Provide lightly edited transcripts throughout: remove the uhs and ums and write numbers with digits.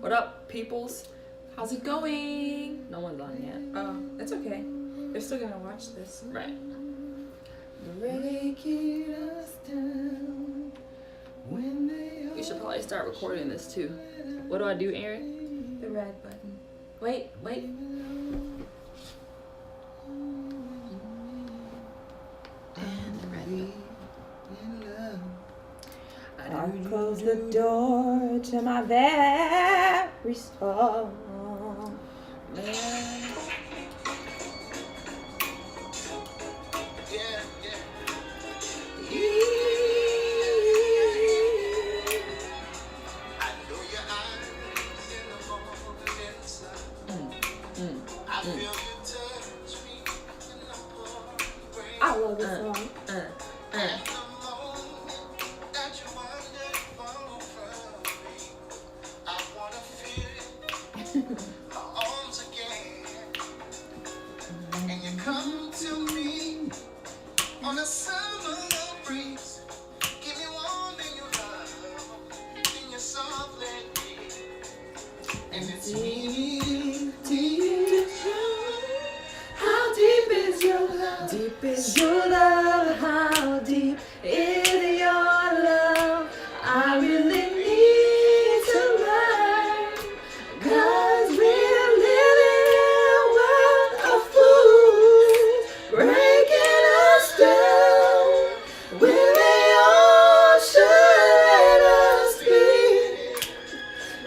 What up, peoples? How's it going? No one's on yet. Oh, that's okay. They're still gonna watch this. Right. We should probably start recording this too. What do I do, Aaron? The red button. Wait. And ready. I close the door to my very soul. Man. I love this song. And you come to me on a summer breeze. Give me warm in your love, in your soft breeze. And it's me, deep. How deep is your love? Deep is your love. How deep is your love? I really need to learn. 'Cause we're living in a world of fools, breaking us down. When they all should let us be.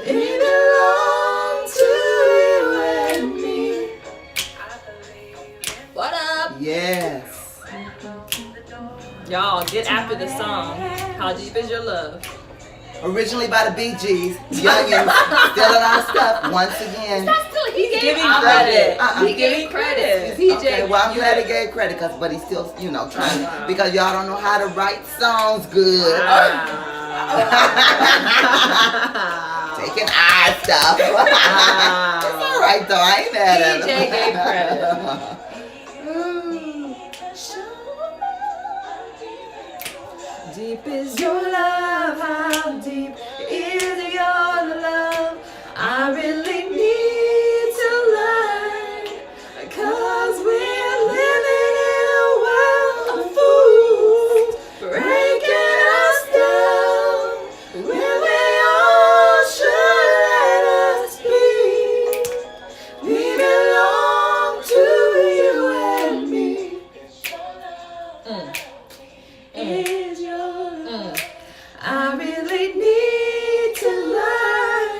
They belong to you and me. What up? Yes. Y'all, get after the song. How deep is your love? Originally by the Bee Gees. Youngins stealing our stuff once again. He's giving Uh-uh. credit. Uh-uh. He's giving credit. Okay, well, I'm glad he gave credit, but he's still, trying. Wow. Because y'all don't know how to write songs good. Taking our stuff. It's all right, though. I ain't mad at him. PJ gave credit. Deep is your love, how deep is your love? I really need to learn, 'cause we're living in a world of fools, breaking us down, when we all should let us be. We belong to you and me. Is your love. I really need to learn,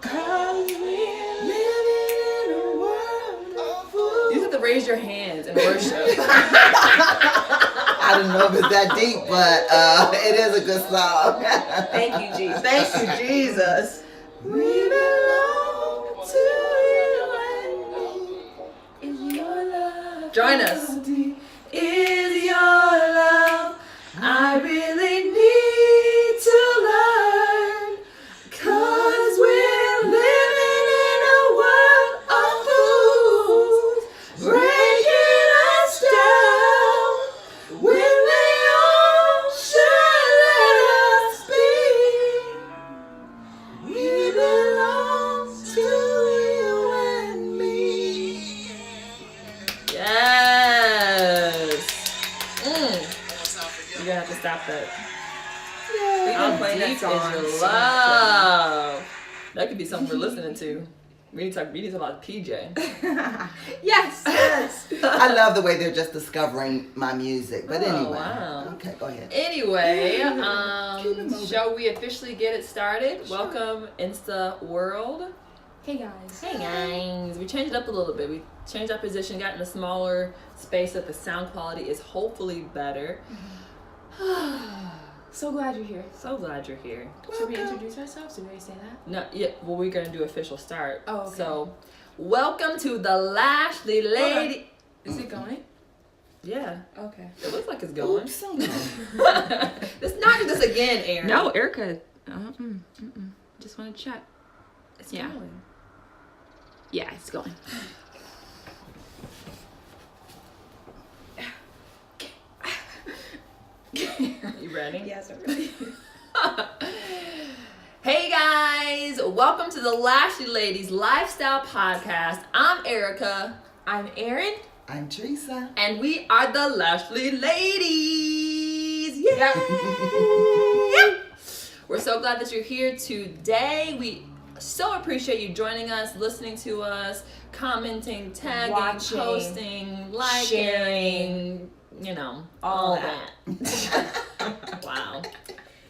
'cause we're living in a world of fools. You have to raise your hands and worship. I don't know if it's that deep, but it is a good song. Thank you, Jesus. Thank you, Jesus. We belong to you and me. Is your love. Join us. How deep is your love? I really need to learn, 'cause we're living in a world of fools, breaking us down, when they all should let us be. We belong to you and me. Yes. You're gonna have to stop that. How deep is your love? That could be something we're listening to. We need to talk about PJ. Yes. I love the way they're just discovering my music. But Oh, anyway. wow. Okay, go ahead. Anyway, moving. shall we officially get it started? Sure. Welcome, Insta World. Hey guys. Hey guys, we changed it up a little bit. We changed our position, got in a smaller space so that the sound quality is hopefully better. So glad you're here. So glad you're here. Should we introduce ourselves? Did we say that? No, yeah, well, we're gonna do official start. Oh, okay. So, welcome to the Lashley Lady. Is it going? Yeah, Okay. it looks like it's going. Oops. Let's not do this again, Aaron. No, Erica. Just want to check. it's yeah. going. Yeah, it's going. You ready? Yes, I'm ready. Hey guys, welcome to the Lashley Ladies Lifestyle Podcast. I'm Erica. I'm Erin. I'm Teresa. And we are the Lashley Ladies. Yay! Yep. We're so glad that you're here today. We so appreciate you joining us, listening to us, commenting, tagging, Watching, posting, liking, sharing, you know, all that. Wow.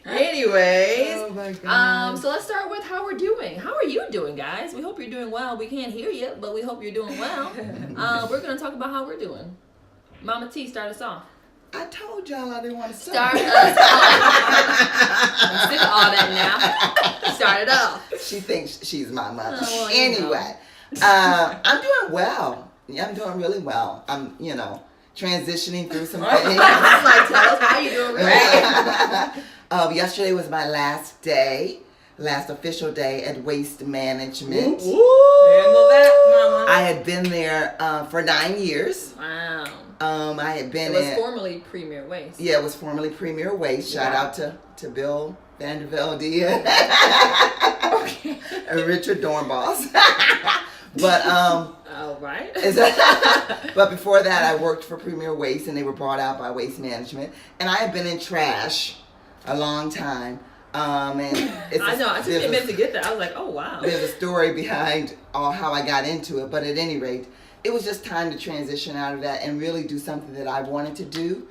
Anyways, Oh my God. so let's start with how we're doing. How are you doing, guys? We hope you're doing well. We can't hear you, but we hope you're doing well. We're gonna talk about how we're doing. Mama T, start us off. I told y'all I didn't want to Start start. us off. I'm sick of all that now. Start it off. She thinks she's my mother. Oh, well, you Anyway, I'm doing well. Yeah, I'm doing really well. I'm, transitioning through some things. I'm like, tell us how you doing, right? Yesterday was my last official day at Waste Management. Handle that, mama. I had been there for 9 years. Wow. I had been It was formerly Premier Waste. Yeah, it was formerly Premier Waste. Shout out to Bill Vandervelde and Richard Dornbos. But Oh, right. but before that, I worked for Premier Waste, and they were bought out by Waste Management. And I had been in trash a long time. And I know. I took a minute to get that. I was like, oh, wow. There's a story behind how I got into it, but at any rate, it was just time to transition out of that and really do something that I wanted to do.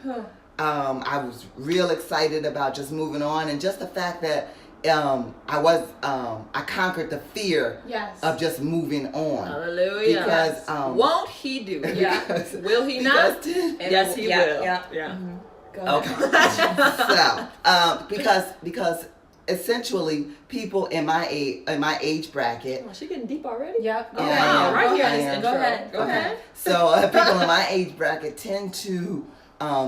I was real excited about just moving on, and just the fact that I conquered the fear of just moving on. Hallelujah. Because won't he do it? Yeah. Will he not? Yes, he will. Yeah. Mm-hmm. Okay. Because essentially people in my age bracket. Oh, she getting deep already? Yep. Oh, Yeah, wow. yeah, Right here I in this am. intro. Go ahead. Go ahead. So people in my age bracket tend to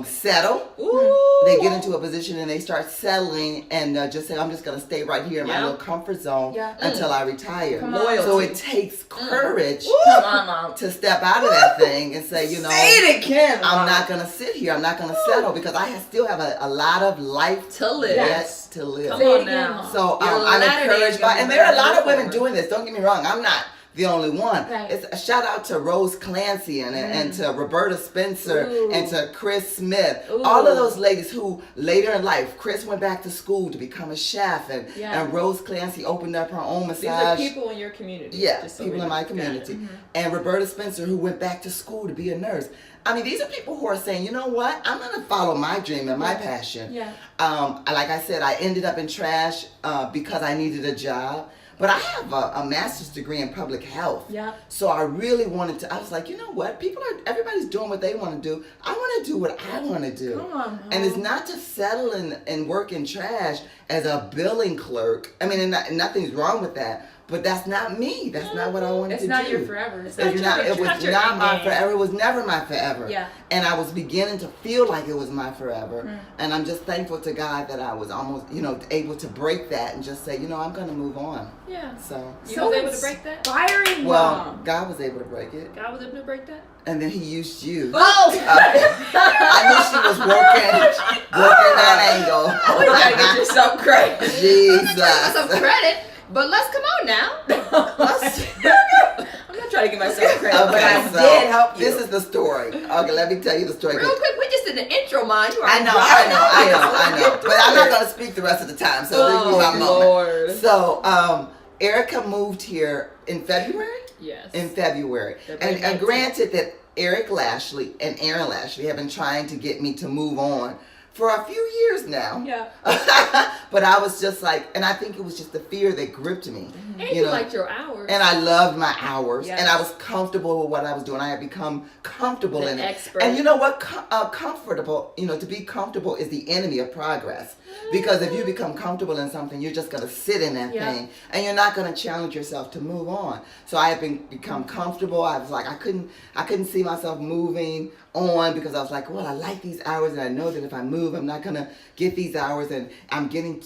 settle. Ooh. They get into a position and they start settling and just say, I'm just going to stay right here in my little comfort zone until I retire. Loyalty. So it takes courage Come on, Mom. to step out of that thing and say, Say it again, I'm Mom. not going to sit here. I'm not going to settle because I still have a lot of life To live. yet to live. Come Say it on again, now. Mom. So Your I'm latter encouraged days by, gonna and be there are a better lot than of women before. doing this. Don't get me wrong. I'm not the only one. Right. It's a shout out to Rose Clancy and to Roberta Spencer Ooh. and to Chris Smith. Ooh. All of those ladies who later in life, Chris went back to school to become a chef, and Rose Clancy opened up her own These are massage. people in your community. Yeah, just so people we in know. my Got it. community. And Roberta Spencer, who went back to school to be a nurse. I mean, these are people who are saying, you know what? I'm going to follow my dream and my passion. Yeah. Like I said, I ended up in trash because I needed a job. But I have a master's degree in public health. Yeah. So I really wanted to, I was like, you know what? Everybody's doing what they want to do. I want to do what I want to do. Come on, Mom. And it's not to settle and work in trash as a billing clerk. I mean, and nothing's wrong with that. But that's not me. That's not what I wanted It's to do. not your forever. It's It was not your not your my end game. forever. It was never my forever. Yeah. And I was beginning to feel like it was my forever. And I'm just thankful to God that I was almost, able to break that and just say, I'm going to move on. Yeah. So, You was able to break that? Inspiring, well, Mom. God was able to break it. God was able to break that? And then he used you. Oh! I knew she was working that angle. Oh, you gotta get yourself credit. Jesus. Give some credit, but let's come on now. I'm not trying to give myself credit, but I Okay, so did help you. this is the story. Okay, let me tell you the story. Real quick, we just did an intro, man. You are I know. But I'm not going to speak the rest of the time, so this is my moment. Lord. So, Erica moved here in February? Yes. In February. And granted that Eric Lashley and Aaron Lashley have been trying to get me to move on for a few years now. Yeah. But I was just like, and I think it was just the fear that gripped me. And you liked your hours. And I loved my hours. Yes. And I was comfortable with what I was doing. I had become comfortable in it. Expert. And you know what? Comfortable, to be comfortable is the enemy of progress. Because if you become comfortable in something, you're just going to sit in that thing. And you're not going to challenge yourself to move on. So I had become comfortable. I was like, I couldn't see myself moving on because I was like, well, I like these hours and I know that if I move, I'm not going to get these hours, and I'm getting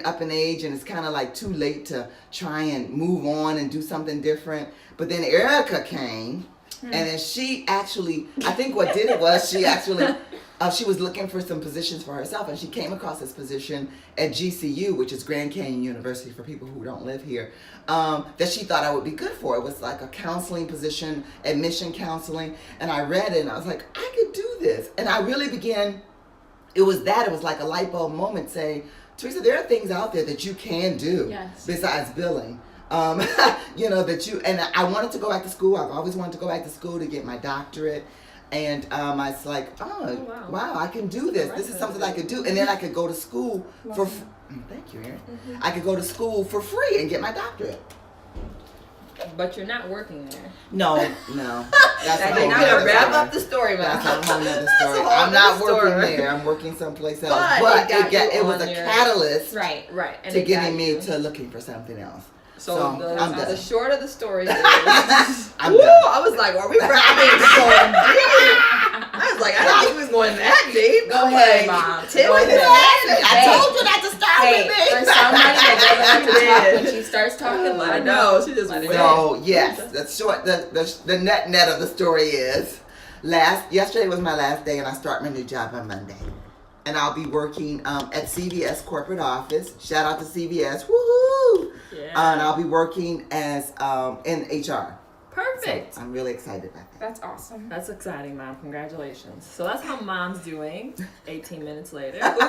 up in age, and it's kind of like too late to try and move on and do something different. But then Erica came And then she actually, I think what did it was she actually, she was looking for some positions for herself, and she came across this position at GCU, which is Grand Canyon University for people who don't live here, that she thought I would be good for. It was like a counseling position, admission counseling, and I read it and I was like, I could do this. And I really began, it was like a light bulb moment saying, Teresa, there are things out there that you can do besides billing. And I wanted to go back to school. I've always wanted to go back to school to get my doctorate. And I was like, wow, I can do this. This is something I could do. And then I could go to school thank you, Erin. I could go to school for free and get my doctorate. But you're not working there. No. That's a whole Now nother wrap story. up the story, man. That's a whole nother story. whole I'm not nother working story. there. I'm working someplace else. But it was a catalyst Right. And to it getting got me you. to looking for something else. So I'm the done. short of the story is, I'm woo, done. I was like, are we going deep? I was like, I didn't think we was going that deep. Go ahead, Mom. Tim Go was ahead. I told you not to start Hey, with me. for somebody that doesn't have to talk did. when she starts talking, let I her know, she just Let her went. know. So yes, the net of the story is yesterday was my last day, and I start my new job on Monday, and I'll be working at CVS corporate office. Shout out to CVS, woohoo! Yeah. And I'll be working as in HR. Perfect. So I'm really excited about that. That's awesome. That's exciting, Mom. Congratulations. So that's how Mom's doing 18 minutes later. Whatever.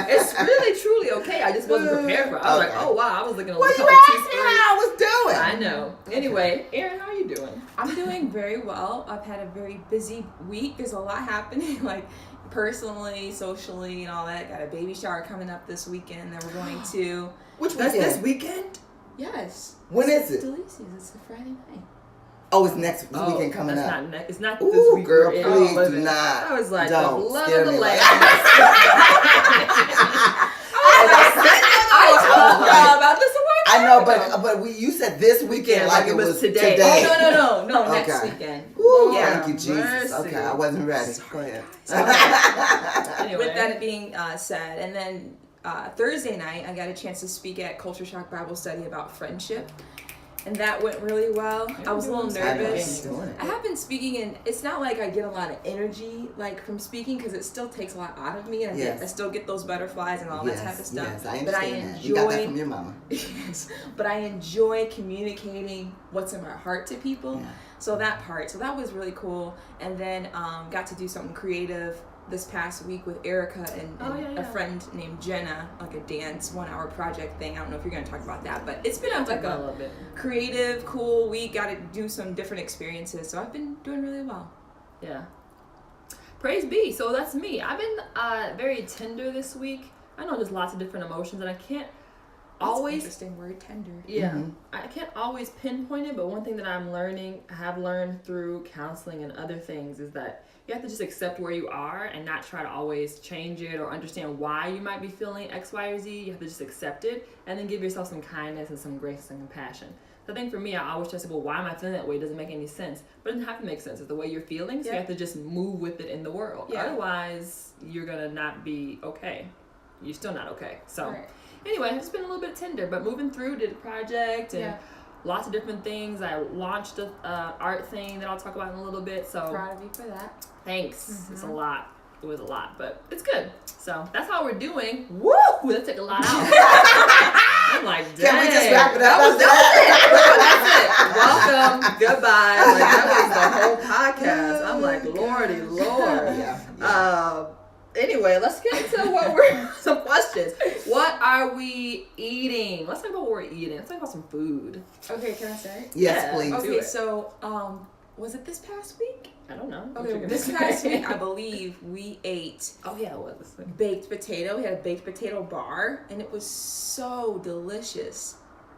It's really, truly okay. I just wasn't prepared for it. I was like, oh, wow. I was looking a Well, little you couple asked me how I was doing. I know. Anyway, Erin, how are you doing? I'm doing very well. I've had a very busy week. There's a lot happening, like personally, socially, and all that. Got a baby shower coming up this weekend that we're going to. Which That's weekend? this weekend? Yes. When is it? Delicious. It's a Friday night. Oh, it's next weekend coming that's up. It's not this Ooh, week. girl, we're in. please was do it? not. I was like, Don't the blood scare of the me lamb. like I about this a while I know, ago. but you said this weekend like it was today. Oh, no, next Okay. weekend. Ooh, Yeah, thank you, Jesus. mercy. Okay, I wasn't ready. Go ahead. Anyway. With that being said, and then Thursday night, I got a chance to speak at Culture Shock Bible Study about friendship. And that went really well. I was a little nervous. I have been speaking, and it's not like I get a lot of energy like from speaking, because it still takes a lot out of me, and I still get those butterflies and all that type of stuff. Yes, I but I understand that. enjoy, You got that from your mama. yes, but I enjoy communicating what's in my heart to people. Yeah. So that was really cool. And then got to do something creative this past week with Erica and a friend named Jenna, like a dance 1-hour project thing. I don't know if you're going to talk about that, but it's been like a little bit creative, cool week. Got to do some different experiences. So I've been doing really well. Yeah. Praise be. So that's me. I've been very tender this week. I know there's lots of different emotions, and I can't always. Interesting word, tender. Yeah. Mm-hmm. I can't always pinpoint it, but one thing that I have learned through counseling and other things is that you have to just accept where you are and not try to always change it or understand why you might be feeling X, Y, or Z. You have to just accept it and then give yourself some kindness and some grace and compassion. So I think for me, I always try to say, well, why am I feeling that way? It doesn't make any sense. But it doesn't have to make sense. It's the way you're feeling, so you have to just move with it in the world. Yeah. Otherwise, you're going to not be okay. You're still not okay. So Right. anyway, I've just been a little bit tender, but moving through, did a project and lots of different things. I launched a art thing that I'll talk about in a little bit. So Proud of you for that. thanks. It's a lot. It was a lot, but it's good. So that's how we're doing. Woo! That took a lot out. I'm like, dang. Can we just wrap it up? That's it. Welcome. Goodbye. Like, that was the whole podcast. I'm like, Lordy, Lord. Yeah. Anyway, let's get into some questions. What are we eating? Let's talk about what we're eating. Let's talk about some food. Okay, can I start? Yes, Yeah. please. Okay, so was it this past week? I don't know. Okay, this past week, I believe we ate Oh yeah, it was this week. baked potato. We had a baked potato bar, and it was so delicious.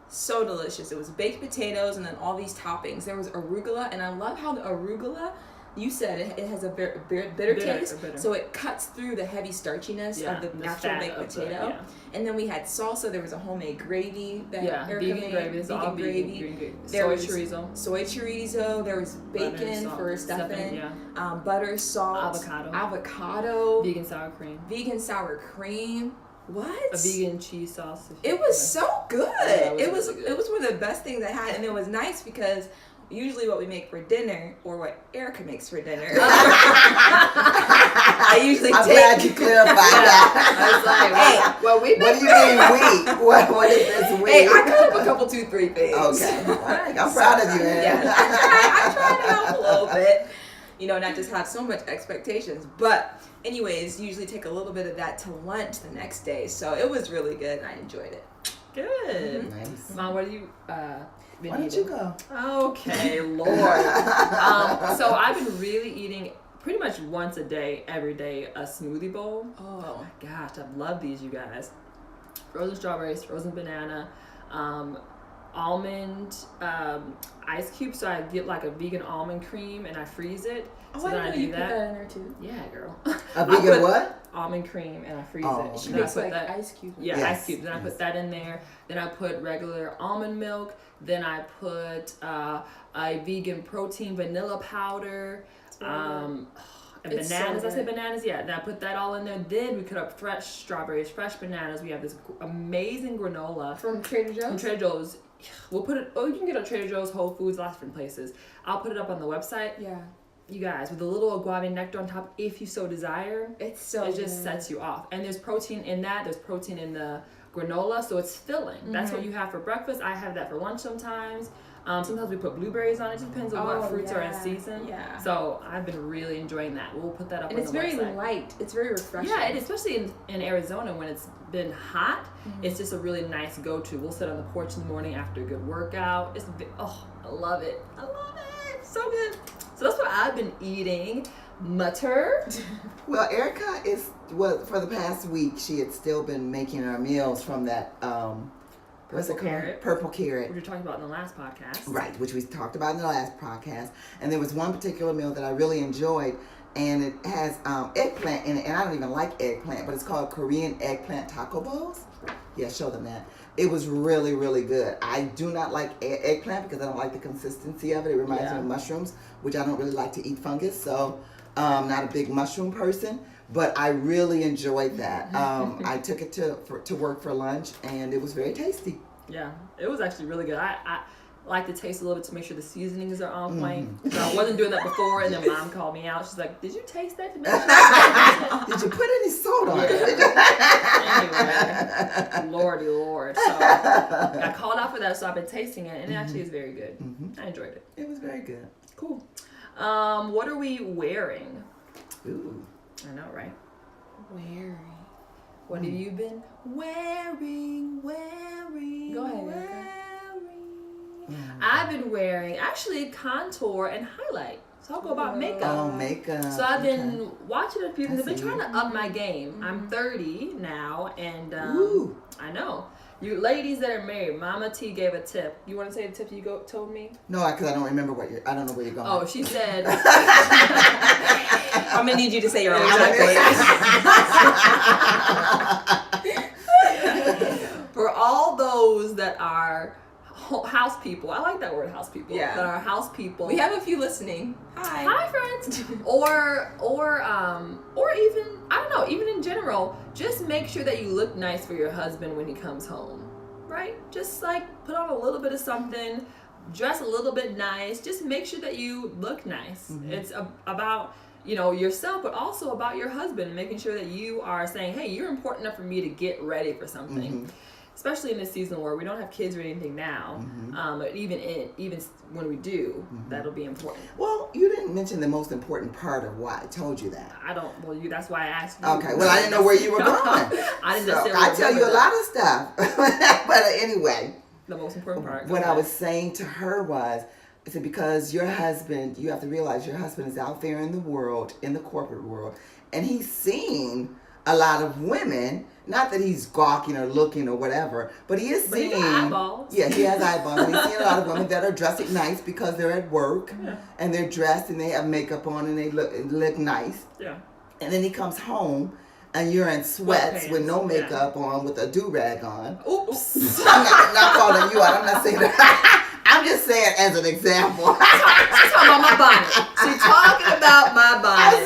So delicious. It was baked potatoes and then all these toppings. There was arugula, and I love how the arugula, you said it has a bitter taste, so it cuts through the heavy starchiness of the natural baked potato. And then we had salsa. There was a homemade gravy that Erica vegan made. gravy. It's all vegan gravy. There was chorizo. Soy chorizo. There was bacon for stuffing. Butter, salt, avocado, vegan sour cream. What? A vegan cheese sauce. It was so good. Yeah, it was really good. it was one of the best things I had, and it was nice because usually what we make for dinner or what Erica makes for dinner. I usually I'm take. glad you clarified that. I was like, Hey, well, we What make. do you mean we? What is this we? Hey, I cut up a couple, 2-3 things. Okay. All right. I'm proud of you, man. Yeah, I tried it out a little bit. Not just have so much expectations. But anyways, usually take a little bit of that to lunch the next day. So it was really good. I enjoyed it. good. Nice. Mom, what do you been Why don't eating? you go? Okay, Lord. So I've been really eating pretty much once a day, every day, a smoothie bowl. Oh. My gosh, I love these, you guys. Frozen strawberries, frozen banana, almond ice cubes. So I get like a vegan almond cream and I freeze it. Oh, so I then didn't know do you put that in there too. Yeah, girl. A vegan what? Almond cream and I freeze Oh, it. okay. She Then I makes put like that- ice cubes. Yeah, Yes, ice cubes. Then I yes. put that in there. Then I put regular almond milk. Then I put a vegan protein vanilla powder. And It's so bananas. I said good. bananas. Yeah. Then I put that all in there. Then we cut up fresh strawberries, fresh bananas. We have this amazing granola From Trader from Joe's? Trader Joe's. We'll put it. Oh, you can get it at Trader Joe's, Whole Foods, lots of different places. I'll put it up on the website. Yeah. You guys, with a little agave nectar on top, if you so desire. It's so It just good. sets you off. And there's protein in that. There's protein in the granola, so it's filling. That's what you have for breakfast. I have that for lunch sometimes. Sometimes we put blueberries on it. It just depends on what fruits are in season. Yeah. So I've been really enjoying that. We'll put that up And on it's the very website. light. It's very refreshing. Yeah, it is, especially in Arizona when it's been hot. It's just a really nice go-to. We'll sit on the porch in the morning after a good workout. I love it. I love it. So good. So that's what I've been eating. Mutter. Well, Erica for the past week, she had still been making her meals from that, what's it called? Carrot. Purple carrot. Which we were talking about in the last podcast. Right, which we talked about in the last podcast. And there was one particular meal that I really enjoyed, and it has eggplant in it, and I don't even like eggplant, but it's called Korean eggplant taco bowls. Yeah, show them that. It was really, really good. I do not like eggplant because I don't like the consistency of it. It reminds me of mushrooms, which I don't really like to eat fungus, so not a big mushroom person. But I really enjoyed that. I took it to work for lunch, and it was very tasty. Yeah, it was actually really good. I like to taste a little bit to make sure the seasonings are on point. So I wasn't doing that before, and then Mom called me out. She's like, "Did you taste that to make sure?" Did you put any salt on it? Anyway, Lordy Lord. So I called out for that, so I've been tasting it, and it actually is very good. I enjoyed it. It was very good. Cool. What are we wearing? Ooh. I know, right? Wearing. What have you been wearing? Go ahead, Erica. I've been wearing actually contour and highlight. So I'll go about makeup. Oh, makeup. So I've been watching a few because I've been see trying to up my game. I'm 30 now, and Ooh. I know. You ladies that are married, Mama T gave a tip. You want to say the tip you told me? No, because I don't remember I don't know where you're going. Oh, she said. I'm gonna need you to say your own For all those that are house people, I like that word, house people. Yeah. That are house people. We have a few listening. Hi. Hi, friends. or even, I don't know, even in general, just make sure that you look nice for your husband when he comes home, right? Just like put on a little bit of something, dress a little bit nice. Just make sure that you look nice. It's about yourself, but also about your husband, making sure that you are saying, hey, you're important enough for me to get ready for something. Especially in this season where we don't have kids or anything now, but even when we do, that'll be important. Well, you didn't mention the most important part of why I told you that. I don't. Well, that's why I asked you. Okay. Well, I didn't know where you were going. I didn't necessarily. I tell you a remember lot of stuff, but anyway. The most important part. What I was saying to her was, I said, because your husband, you have to realize your husband is out there in the world, in the corporate world, and he's seen a lot of women. Not that he's gawking or looking or whatever, but he is seeing. He got eyeballs. Yeah, he has eyeballs. And he's seeing a lot of women that are dressing nice because they're at work, and they're dressed and they have makeup on and they look nice. Yeah. And then he comes home, and you're in sweats Sweatpants, with no makeup on, with a do-rag on. Oops. I'm not calling you out. I'm not saying that. I'm just saying as an example. She's talking about my bonnet. She's talking about my bonnet.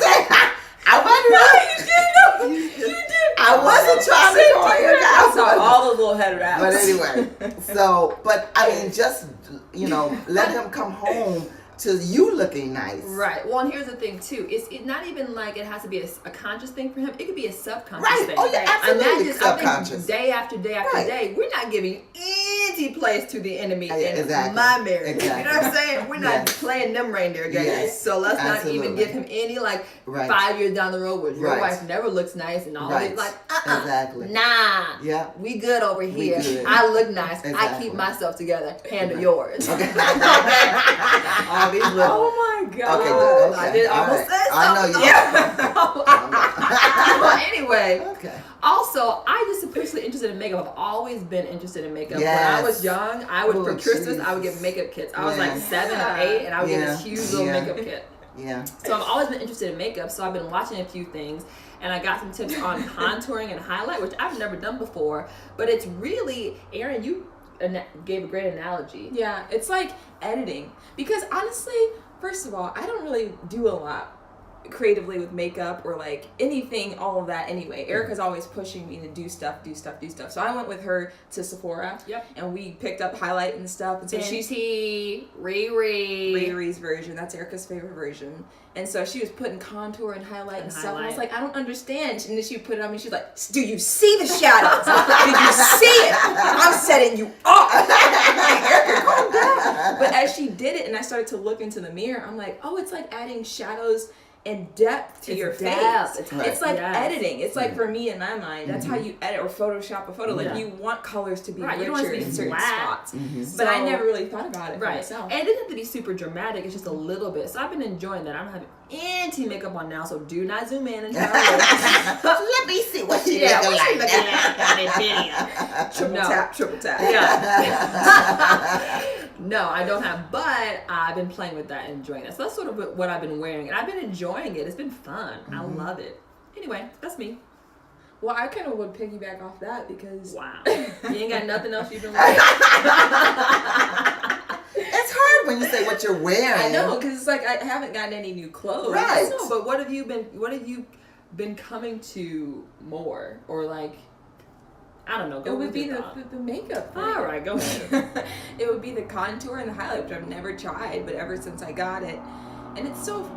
I wonder. You did. I I wasn't trying to call you I saw guys. all those little head wraps. But anyway, so, but I mean, just, you know, let him come home to you looking nice. Right. Well, and here's the thing too. It's not even like it has to be a conscious thing for him. It could be a subconscious Right. thing. Oh, yeah, absolutely. And that just, I Subconscious. think day after day after Right. day, we're not giving any place to the enemy Yeah, in exactly. my marriage. Exactly. You know what I'm saying? We're not Yes. playing them reindeer games. Yes. So let's not even Absolutely. give him any like Right. 5 years down the road where your Right. wife never looks nice and all Right. this. Like, Exactly. nah. Yeah. We good over here. good. I look nice. I Exactly. keep myself together. Handle yours. Okay. All these little. Oh my god. Okay, good. I did All almost right. say I know something. you. Well, anyway, Okay. also, I just am personally interested in makeup. I've always been interested in makeup. When Yes. I was young, I would, Oh, for Christmas, I would Jesus. get makeup kits. I was like Yeah. 7 or 8, and I would get this Yeah. huge little Yeah. makeup kit. Yeah. So I've always been interested in makeup, so I've been watching a few things, and I got some tips on contouring and highlight, which I've never done before, but it's really, Erin, you gave a great analogy. Yeah, it's like editing. Because honestly, first of all, I don't really do a lot creatively with makeup or like anything, all of that anyway. Erica's always pushing me to do stuff. So I went with her to Sephora. Yep. And we picked up highlight and stuff. And so she's Fenty, Riri. Riri's version. That's Erica's favorite version. And so she was putting contour and highlight and stuff. And I was like, I don't understand. And then she put it on me. She's like, do you see the shadows? Did you see it? I'm setting you up. I'm like, Erica, calm down. But as she did it and I started to look into the mirror, I'm like, oh, it's like adding shadows and depth to It's your depth. face. Right. It's like Yes. editing. It's like for me in my mind, that's how you edit or Photoshop a photo. Like Yeah. you want colors to be Right, you don't want it richer to be in certain flat. spots. Mhm. But I So- never really thought about it for Right. myself. And it doesn't have to be super dramatic, it's just a little bit. So I've been enjoying that. I don't have any makeup on now, so do not zoom in and try to Let me see what she Yeah, looking what's she like. looking like on this video? Triple tap. Yeah. No, I don't have, but I've been playing with that and enjoying that. So that's sort of what I've been wearing, and I've been enjoying it. It's been fun. I love it. Anyway, that's me. Well, I kind of would piggyback off that because Wow. You ain't got nothing else you've been wearing? It's hard when you say what you're wearing. I know because it's like I haven't gotten any new clothes. Right. No, but what have you been coming to more? Or like, I don't know. It Go would with be your the thought. makeup thing. All right, go ahead. It would be the contour and the highlight, which I've never tried, but ever since I got it. And it's so,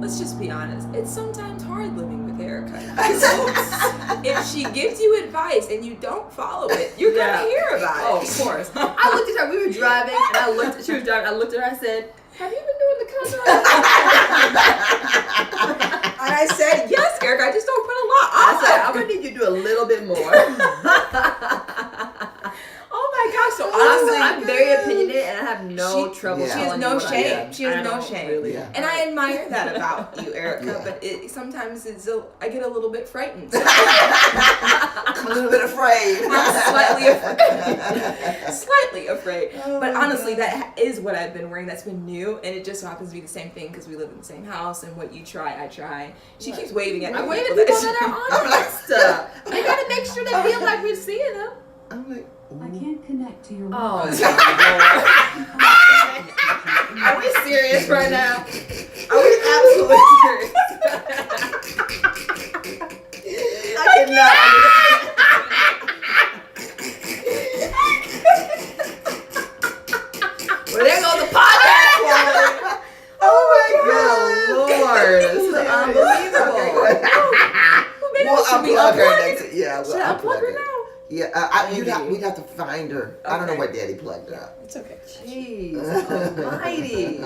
let's just be honest. It's sometimes hard living with Erica. So if she gives you advice and you don't follow it, you're going to hear about it. Oh, of course. I looked at her. We were driving, and she was driving. I looked at her. I said, "Have you been doing the contour?" And I said, yes, Erica, I just don't put a lot on. I said, "I'm gonna need you to do a little bit more." Oh my gosh, so honestly, I'm very opinionated, and I have no trouble. Yeah. She has telling no you what I shame. do. She has I no don't shame. Really. Yeah. And I admire that about you, Erica, Yeah. but sometimes I get a little bit frightened. I'm a little bit afraid. I'm slightly afraid. Oh But my honestly, God. that is what I've been wearing. That's been new, and it just so happens to be the same thing because we live in the same house. And what you try, I try. She keeps waving at me. I wave at people that are on that stuff. They gotta make sure they feel like we're seeing them. I'm like, I ooh. can't connect to your Oh, Wi-Fi. are we serious right now? Are we absolutely serious? I cannot. Well, there goes the podcast quality. Oh my Lord, this is unbelievable. We'll unplug her next. Yeah, we'll Should I unplug her it. now? Yeah, we'd have to find her. I don't know Okay. where Daddy plugged her. It's okay. Jeez, almighty.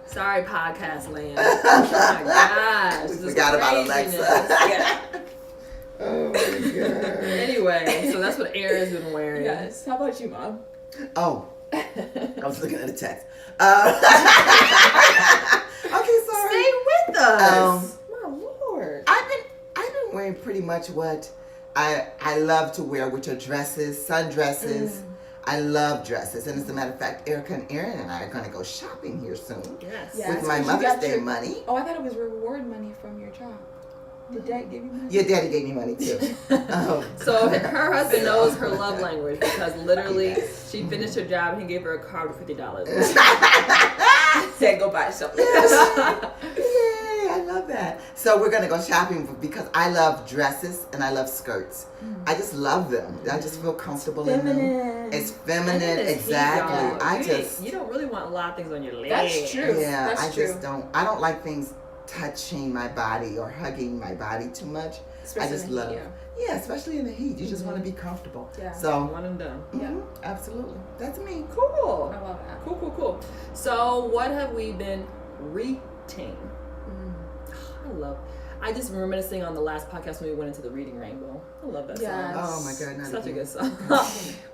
Sorry, podcast land. Oh my gosh. We this is forgot about craziness. Alexa. Yeah. Oh my God. Anyway, so that's what Erin's been wearing. Yes. How about you, Mom? Oh, I was looking at a text. Okay, sorry. Stay with us. My lord. I've been wearing pretty much what I love to wear, which are dresses, sundresses. I love dresses, and as a matter of fact, Erica and Erin and I are gonna go shopping here soon Yes. Yeah. with that's my what you Mother's got Day your- money. Oh, I thought it was reward money from your job. Did Dad give you money? Your daddy gave me money too. So her husband knows her love language because literally she finished her job and he gave her a card with $50. Said go buy something. Yay, I love love that. So we're gonna go shopping because I love dresses and I love skirts. I just love them. I just feel comfortable in them. It's feminine, And it's exactly. heat, you don't really want a lot of things on your legs. That's true. Yeah, That's I true. just don't. I don't like things touching my body or hugging my body too much. Especially I just in the love. heat, Yeah, especially in the heat. You just want to be comfortable. Yeah. So. One and done. Absolutely. That's me. Cool. I love that. Cool. So what have we been reading? I just reminiscing on the last podcast when we went into the reading rainbow. I love that Yes. song. Oh my God, not Such a again. good song.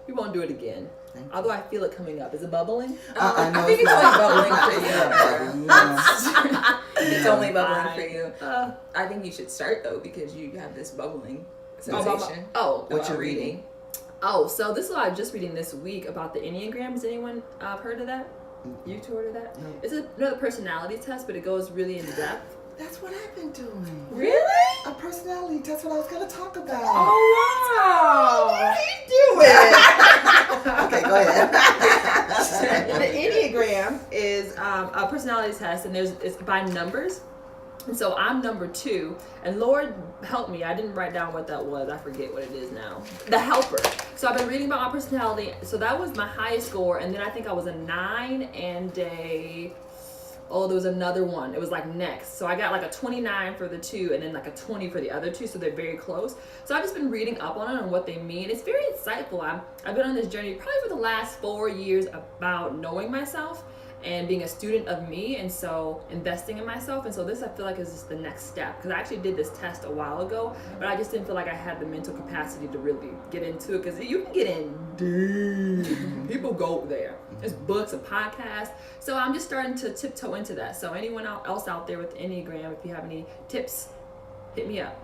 We won't do it again. Thank you. Although I feel it coming up. Is it bubbling? No, I think it's not. only bubbling It's for not bubbling, no. It's No. only bubbling for you. Uh, I think you should start though because you have this bubbling oh, sensation. what What about you're reading? Oh, so this is what I was just reading this week about the Enneagram. Has anyone heard of that? You two heard of that? No. It's another personality test, but it goes really in depth. That's what I've been doing. Really? A personality. That's what I was going to talk about. Oh wow! Okay, go ahead. The Enneagram is a personality test, and it's by numbers. And so I'm number 2, and Lord help me, I didn't write down what that was. I forget what it is now. The helper. So I've been reading about my personality. So that was my highest score, and then I think I was a 9 and there was another one. It was like next. So I got like a 29 for the 2 and then like a 20 for the other 2. So they're very close. So I've just been reading up on it and what they mean. It's very insightful. I've been on this journey probably for the last 4 years about knowing myself and being a student of me, and so investing in myself. And so this I feel like is just the next step, because I actually did this test a while ago, but I just didn't feel like I had the mental capacity to really get into it, because you can get in deep. People go there. There's books and podcasts. So I'm just starting to tiptoe into that. So anyone else out there with the Enneagram, if you have any tips, hit me up.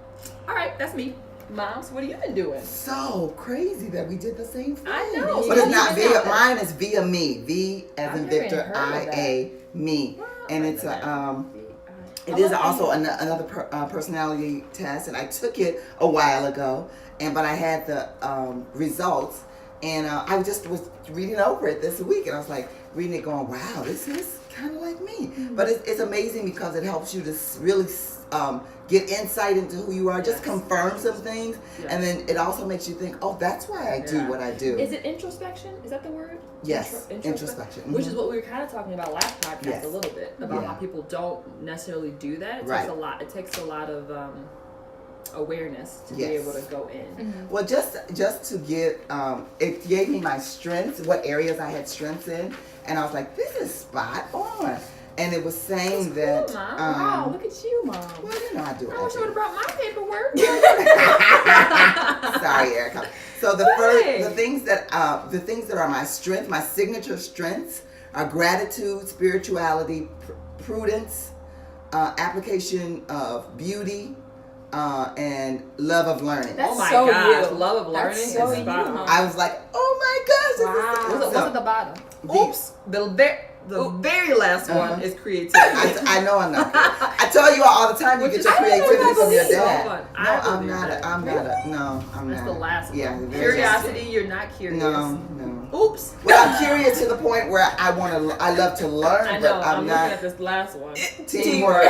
All right, that's me. Moms, what have you been doing? So crazy that we did the same thing. I know. But it's not You didn't via, know. mine is via me. V as I've in never Victor, even heard of that. I-A, me. Wow, And it's it is also another personality test, and I took it a while ago, but I had the results, and I just was reading over it this week, and I was like reading it going, wow, this is kind of like me. But it's amazing because it helps you to really get insight into who you are, just confirm some things, and then it also makes you think, oh, that's why I do what I do. Is it introspection? Is that the word? Yes, introspection. Which is what we were kind of talking about last podcast Yes. a little bit, about Yeah. how people don't necessarily do that. It Right. takes a lot. It takes a lot of awareness to be Yes. able to go in. Well, just to get, it gave me my strengths, what areas I had strengths in, and I was like, this is spot on. And it was saying that, Cool, Mom. Wow, look at you, Mom. well, you know, I do. I wish I would have brought my paperwork. Sorry, Erica. So the things that are my strength, my signature strengths, are gratitude, spirituality, prudence, application of beauty, and love of learning. That's Oh my so gosh, you. love of learning That's so is you, spot on. Mom. I was like, oh my gosh, this Wow. is What's at the bottom? The- Oops. The very last one Uh-huh. is creativity. I know I'm not. I tell you all the time you Which get is- your I don't know creativity if I from your believe dad. that. No, I I'm believe not. that. I'm That's not. the last one. Yeah, the very Curiosity, you're not last. curious. No. Oops. Well, I'm curious to the point where I love to learn, I know. but I'm I'm looking not. at this last one. Teamwork.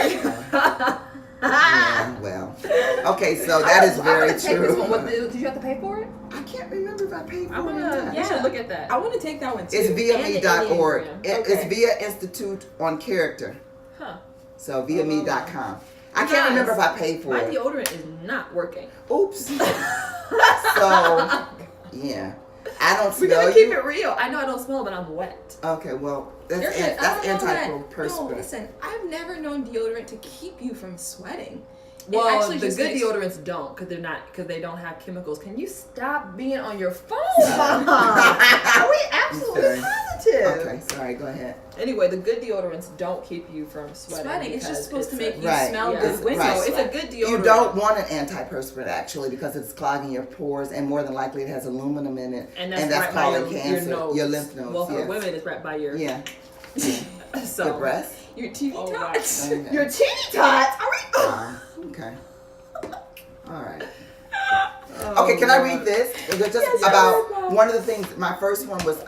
Yeah, well. Okay, so that is very I'm gonna take this one. true. Did you have to pay for it? I can't remember if I paid for I'm it or gonna. not. You should look at that. I want to take that one too. It's And the viame.org. Enneagram. It's Okay. via Institute on Character. Huh. So viame.com. I Guys, can't remember if I paid for My it. deodorant is not working. Oops. So, yeah. I don't We're smell gonna keep you. it real. I know I don't smell, but I'm wet. Okay, well, You're that's good. I don't know that. No, antiperspirant. listen, I've never known deodorant to keep you from sweating. Well, actually the just good makes- deodorants don't, because they don't have chemicals. Can you stop being on your phone, Mom? Are we absolutely Sorry. positive? Okay, sorry, go ahead. Anyway, the good deodorants don't keep you from sweating. It's just because supposed to it's make you Right. smell yeah, good when right. you So it's sweat. a good deodorant. You don't want an antiperspirant actually because it's clogging your pores and more than likely it has aluminum in it. and that's right by causing your cancer. nose. Your lymph nodes. Well, for yes. women, it's right by your. Yeah. So Your breast. Your teeny Oh, tots. Okay. your teeny tots. Are we? Okay. All right. Okay, can I read this? It's just Yes, about yes, one of the things. My first one was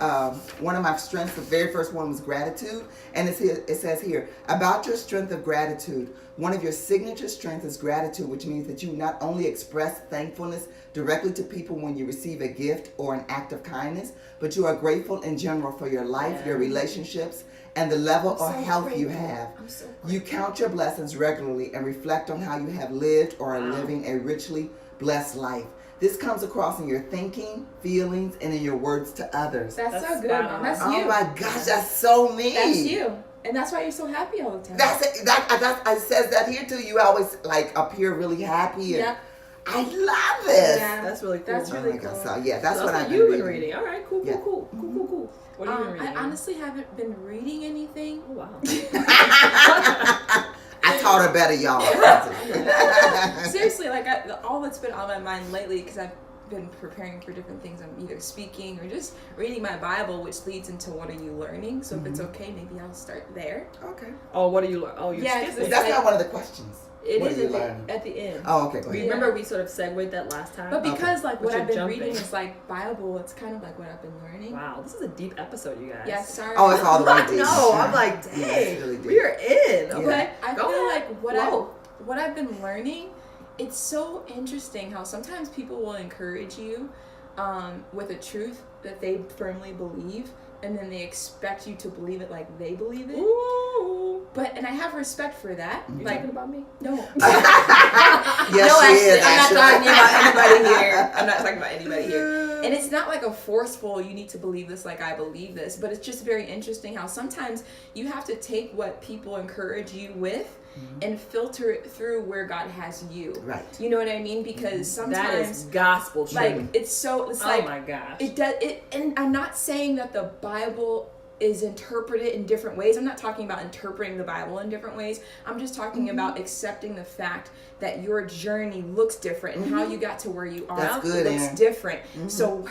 one of my strengths. The very first one was gratitude, and it says here about your strength of gratitude. One of your signature strengths is gratitude, which means that you not only express thankfulness directly to people when you receive a gift or an act of kindness, but you are grateful in general for your life, your relationships, and the level of health you have. You count your blessings regularly and reflect on how you have lived or are living a richly blessed life. This comes across in your thinking, feelings, and in your words to others. That's so good, Mom. That's you. Oh my gosh, that's so me. That's you. And that's why you're so happy all the time. That's it. It says that here too. You always like appear really happy. And Yep. I love this. Yeah. That's really cool. That's really cool. So yeah, that's what I've you've been been reading. All right, cool. What have you been reading? I honestly haven't been reading anything. Oh, wow. I taught her better, y'all. Seriously, like all that's been on my mind lately, because I've been preparing for different things. I'm either speaking or just reading my Bible, which leads into what are you learning. So if it's okay, maybe I'll start there. Okay. Oh, what are you learning? Oh, you're Yeah, skipping. That's not one of the questions. It What is are you at learning? at the end. Oh, okay. Go ahead. Remember we sort of segued that last time? But because like But what you're I've been jumping. reading is like Bible, it's kind of like what I've been learning. Wow, this is a deep episode, you guys. Yeah, sorry. Oh, it's all the way deep. No, I'm like, Yeah, dang, it's really deep. we are in. Yeah. Okay. But I Go feel ahead. like what I've been learning, it's so interesting how sometimes people will encourage you with a truth that they firmly believe, and then they expect you to believe it like they believe it. Ooh. And I have respect for that. You Like, talking about me? no. Yes, No, she actually, is. I'm not Actually. talking about anybody here. I'm not talking about anybody here. And it's not like a forceful, you need to believe this like I believe this, but it's just very interesting how sometimes you have to take what people encourage you with and filter it through where God has you. Right. You know what I mean? Because sometimes That is gospel truth. like it's oh like my gosh. it does it, and I'm not saying that the Bible is interpreted in different ways. I'm not talking about interpreting the Bible in different ways. I'm just talking about accepting the fact that your journey looks different and how you got to where you are That's good, looks Aaron. different. So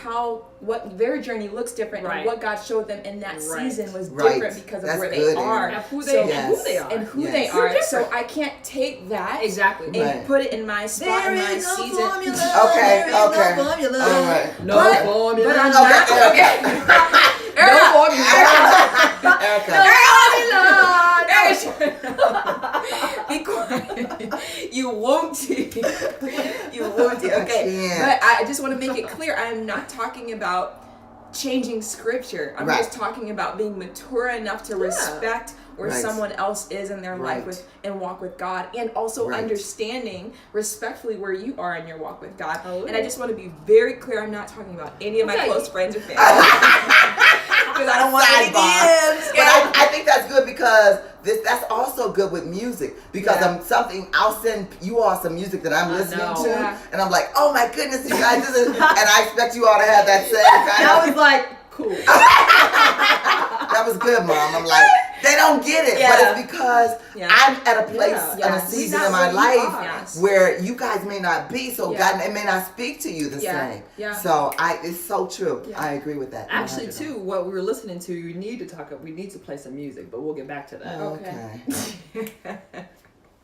what their journey looks different Right. and what God showed them in that Right. season was Right. different because of That's where good, they are. and who So- they Yes. and who they are. and who Yes. they They're are. different. So I can't take that Exactly. and Right. put it in my spot in my season. Okay, There is no okay. formula. All right. No But- formula. but I'm no not Okay. formula. Erica. Be quiet. You won't. You won't. Okay. can't. But I just want to make it clear. I'm not talking about changing scripture. I'm Right. just talking about being mature enough to respect where Right. someone else is in their Right. life with and walk with God, and also Right. understanding respectfully where you are in your walk with God. Oh. And I just want to be very clear. I'm not talking about any of my Okay. close friends or family. Because I don't want any Sidebar. DMs. But I think that's good because that's also good with music because Yeah. I'll send you all some music that I'm listening know. to Yeah. and I'm like, oh my goodness, you guys, this is, and I expect you all to have that same kind I of. was like, cool. That was good, Mom. I'm like, they don't get it, Yeah. but it's because Yeah. I'm at a place Yeah. in a Yes. season Not in my where you life are. Yes. where you guys may not be, so Yeah. God, it may not speak to you the Yeah. same. Yeah. So it's so true. Yeah. I agree with that. Actually, 100%. too, what we were listening to, we need to play some music, but we'll get back to that. Okay.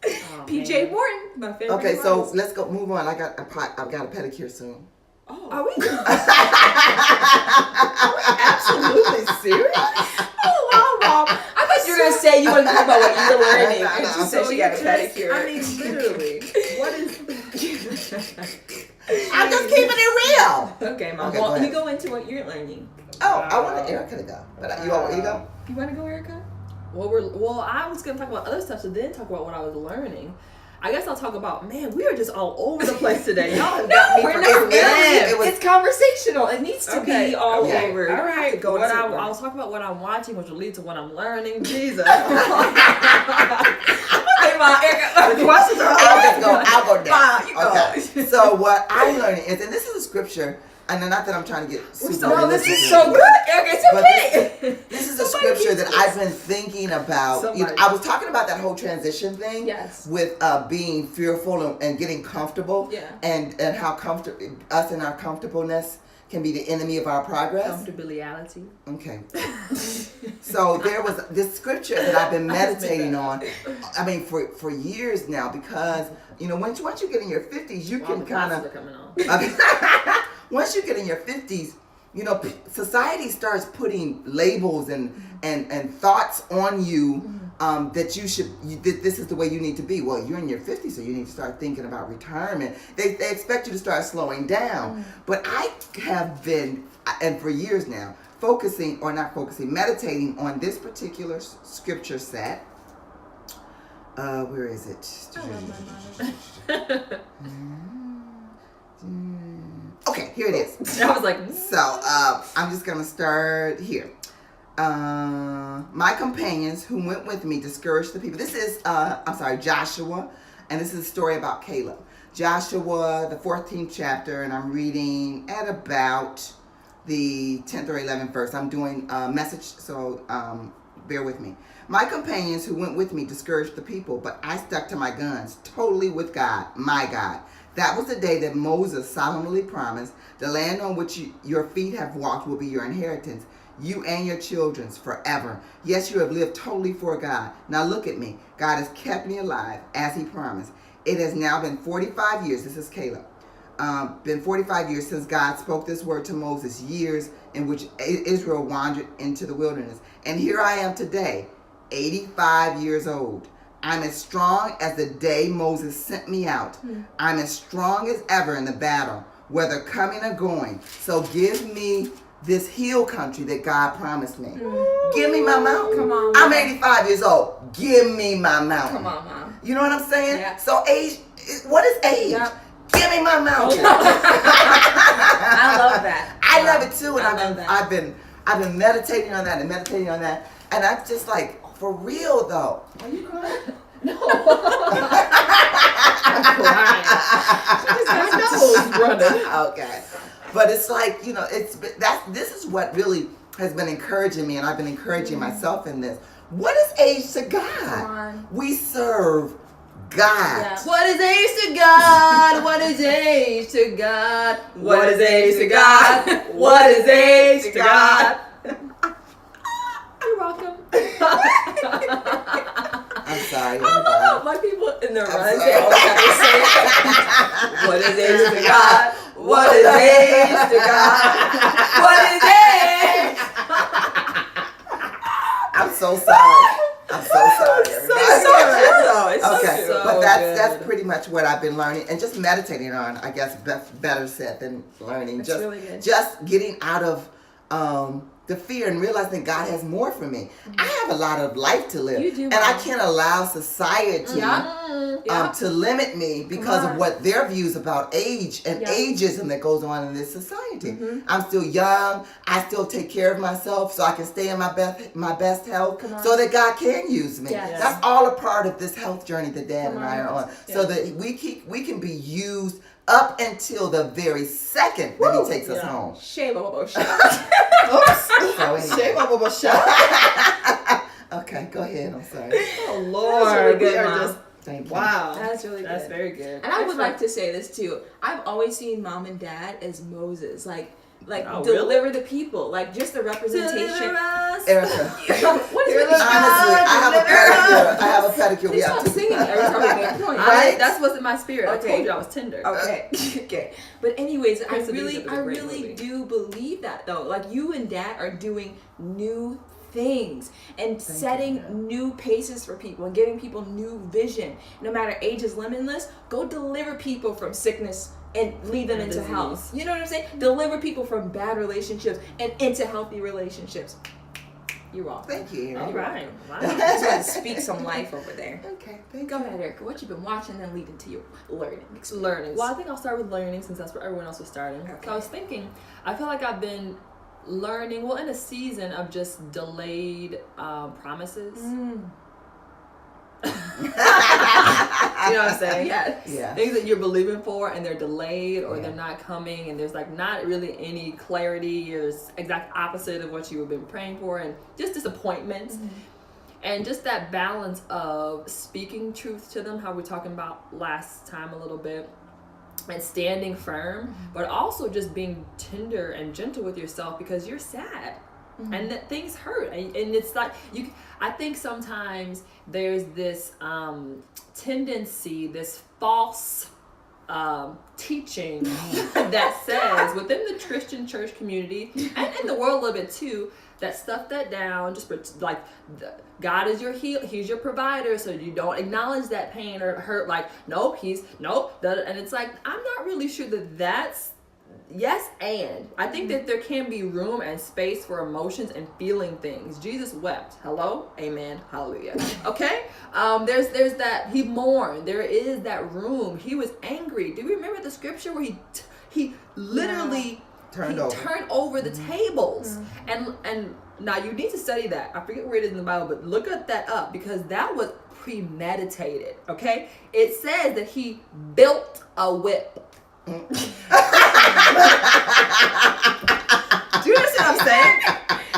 Oh, PJ man. Morton, my favorite. Okay, so artist. let's go move on. I've got a pedicure soon. Are we absolutely serious? Oh wow, Mom! I thought you were gonna say you wanted to talk about what you were learning, and she said she got a pedicure. I mean, literally. What is... I'm just keeping it real. Okay, Mom. Okay, go well, ahead. you go into what you're learning. Oh, I wanted Erica to go, but you want me to go? You want to go, Erica? Well, I was going to talk about other stuff, so then talk about what I was learning. I guess I'll talk about, man, we are just all over the place today. Y'all have got me we're for not. man. It was- It's conversational. It needs to be all okay. over. All You have right, to go what into I it. was talking about what I'm watching, which will lead to what I'm learning. Jesus. Okay, Mom. Erica. The questions are I'll go next. Fine, you go. Okay. So what I'm learning is, and this is a scripture, and not that I'm trying to get super No, this religious is here, so good, Erica. It's but okay. This is a Somebody scripture needs that I've been thinking about. You know, Somebody. I was talking about that whole transition thing Yes. with being fearful and getting comfortable, Yeah. and how comfortable us and our comfortableness can be the enemy of our progress. Comfortability. Okay. So there was this scripture that I've been meditating on, I mean, for years now, because, you know, once you get in your 50s, you can kind of, once you get in your 50s, you know, society starts putting labels and thoughts on you that this is the way you need to be. Well, you're in your 50s, so you need to start thinking about retirement. They expect you to start slowing down. But I have been, and for years now, meditating on this particular scripture set. Where is it? Okay, here it is. I was like, so I'm just gonna start here. My companions who went with me discouraged the people. This is Joshua, and this is a story about Caleb. Joshua, the 14th chapter, and I'm reading at about the 10th or 11th verse. I'm doing a message, so bear with me. My companions who went with me discouraged the people, but I stuck to my guns, totally with God, my God. That was the day that Moses solemnly promised, the land on which your feet have walked will be your inheritance, you and your children's forever. Yes, you have lived totally for God. Now look at me. God has kept me alive as he promised. It has now been 45 years. This is Caleb. Been 45 years since God spoke this word to Moses, years in which Israel wandered into the wilderness. And here I am today, 85 years old. I'm as strong as the day Moses sent me out. I'm as strong as ever in the battle, whether coming or going. So give me this hill country that God promised me. Give me my mountain. Come on, I'm Mom. 85 years old. Give me my mountain. Come on, Mom. You know what I'm saying? Yeah. So age, what is age? Yeah. Give me my mountain. I love that. I love it too, and I love that. I've been meditating on that, and I'm just like, for real though. Are you crying? no. I'm crying. My nose running. Okay, but it's like, you know, this is what really has been encouraging me, and I've been encouraging myself in this. What is age to God? Come on. We serve God. Yeah. What is age to God? What is age to God? What is age to God? What is age to God? You're welcome. I'm sorry. I don't know. My people in the runs, they sorry. always have to say, what is age to God? What is age to God? What is age? I'm so sorry. I'm so sorry, everybody. Okay, but that's pretty much what I've been learning and just meditating on. I guess better said than learning. That's just really good. Just getting out of the fear and realizing God has more for me. I have a lot of life to live, You do, and I Mom. can't allow society to limit me because of what their views about age and ageism that goes on in this society. I'm still young. I still take care of myself so I can stay in my best health so that God can use me. Yes. That's all a part of this health journey that Dad and I are on, so that we can be used up until the very second that he takes us home. Shame over So anyway. Okay, go ahead. I'm sorry. Oh, Lord. good, We are Mom. just, Thank you. wow. That's really That's good. very good. And I would like to say this too. I've always seen Mom and Dad as Moses, like Oh, deliver the people, like just the representation. Erica. What is Honestly, I have a pedicure. Please stop singing every time we make a point. Right? That's what's in my spirit. I Okay. told you I was tender. Okay. Okay. But anyways, I Prince of really Egypt is a great movie. do believe that though. Like you and Dad are doing new things and setting new paces for people and giving people new vision. No matter age is limitless, go deliver people from sickness and lead them into disease. health. You know what I'm saying? Deliver people from bad relationships and into healthy relationships. You're welcome. Thank you. All right. Wow. I just want to speak some life over there. Okay, thank Go you. ahead, Erica. What you been watching and leading to your learning experience? Learning. Well, I think I'll start with learning since that's where everyone else was starting. Okay. So I was thinking, I feel like I've been learning, well, in a season of just delayed promises. You know what I'm saying? Yes. Yeah. Things that you're believing for and they're delayed or they're not coming and there's like not really any clarity or exact opposite of what you have been praying for and just disappointments. And just that balance of speaking truth to them, how we're talking about last time a little bit, and standing firm, but also just being tender and gentle with yourself because you're sad. And that things hurt, and it's like I think sometimes there's this tendency, this false teaching that says within the Christian church community and in the world a little bit too, that stuff that down, just like God is your healer, He's your provider, so you don't acknowledge that pain or hurt. Like nope, and it's like I'm not really sure that that's. Yes, and I think that there can be room and space for emotions and feeling things. Jesus wept. Hello, amen, hallelujah. Okay, there's that. He mourned. There is that room. He was angry. Do you remember the scripture where he literally turned over the tables? And now you need to study that. I forget where it is in the Bible, but look at that up because that was premeditated. Okay, it says that he built a whip. Do you understand what I'm saying?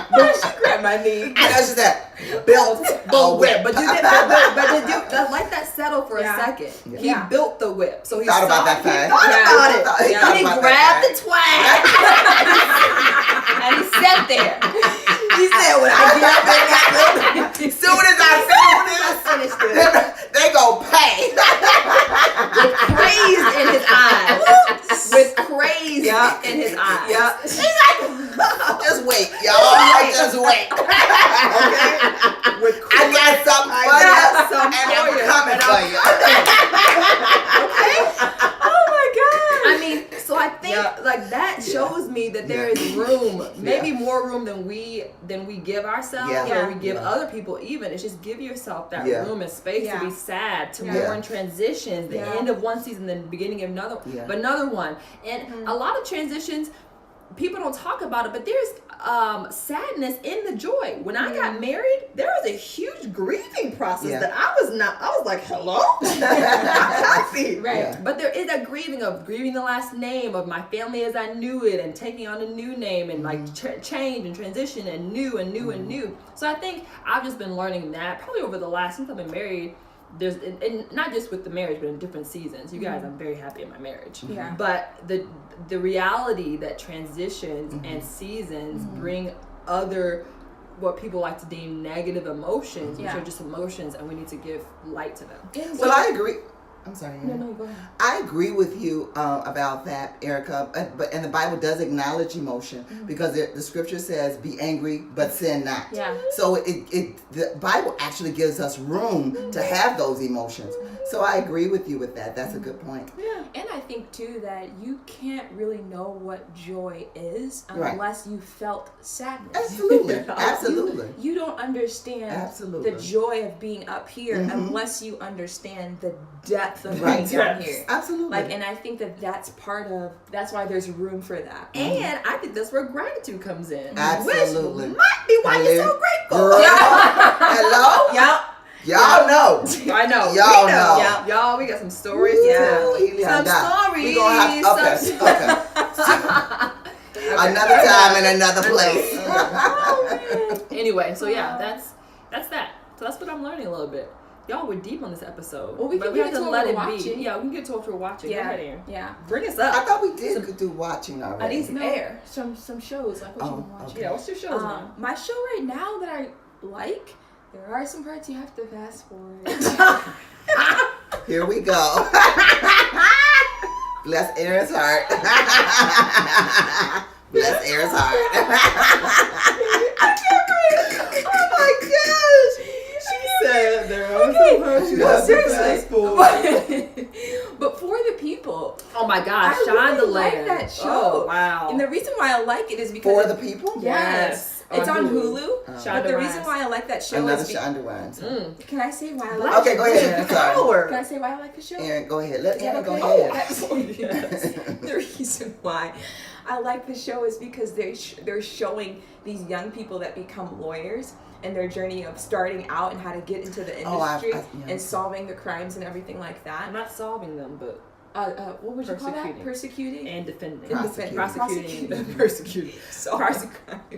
But she grabbed my knee. I know she said built a whip. But let that settle for a second. Yeah. He built the whip. So he thought about that fast. He thought about it. He He grabbed the twag and he sat there. He said, "When I get up in that whip, As soon as I finish this, they go pay." with praise in his eyes. With praise in his eyes. Yeah. He's like, just wait, y'all. Just wait. Okay? I got something for you. And I'm coming for you. Okay? Oh my God. I mean, so I think like that shows me that there is room, maybe more room than we give ourselves or we give other people even. It's just give yourself that room and space to be sad, to mourn transitions, the end of one season, the beginning of another one. And a lot of transitions, people don't talk about it, but there's sadness in the joy. When I got married, there was a huge grieving process that I was like, hello? Happy. Right. Yeah. But there is a grieving the last name of my family as I knew it and taking on a new name and like change and transition and new and new and new. So I think I've just been learning that probably over the last, since I've been married, there's, and not just with the marriage, but in different seasons. You guys, I'm very happy in my marriage. Yeah. But the reality that transitions and seasons bring other, what people like to deem negative emotions, which are just emotions, and we need to give light to them. Well, I agree. I'm sorry. No, go ahead. I agree with you about that, Erica. And the Bible does acknowledge emotion because the scripture says, "Be angry, but sin not." Yeah. So the Bible actually gives us room to have those emotions. So I agree with you with that. That's a good point. Yeah. And I think too that you can't really know what joy is unless you felt sadness. Absolutely. Absolutely. You don't understand the joy of being up here unless you understand the depth of being down here. Absolutely. Like, and I think that's why there's room for that. And I think that's where gratitude comes in. Absolutely. Which might be why you're so grateful. Hello? Yep. Y'all know. I know. Y'all know. Yeah. Y'all, we got some stories to tell. Some stories. We gonna have okay. Another time in another place. Anyway, so that's that. So that's what I'm learning a little bit. Y'all were deep on this episode. Well, we have to let it be. Yeah, we can get to what we're watching. Yeah. Go ahead, Aaron. Yeah. Bring us up. I thought we did do watching already. I need some air. Some shows. Like what you been watching. Okay. Yeah, what's your shows now? My show right now that I like, there are some parts you have to fast forward. Here we go. Bless Aaron's heart. Bless Aaron's heart. Oh my gosh. She said there are some parts you have to fast forward. But for the people. Oh my gosh, I Shine really the like Land. that show. Oh, wow. And the reason why I like it is because For the people? Yes. It's on Hulu. But the reason why I like that show Another is Shonda Rhimes. Can I say why I like Okay, go ahead. Sorry. Can I say why I like the show? Aaron, go ahead. Let Aaron go ahead. The reason why I like the show is because they're showing these young people that become lawyers and their journey of starting out and how to get into the industry and solving the crimes and everything like that. I'm not solving them, but what would you call that? Persecuting. Persecuting And defending. Prosecuting. Persecuting. So crimes.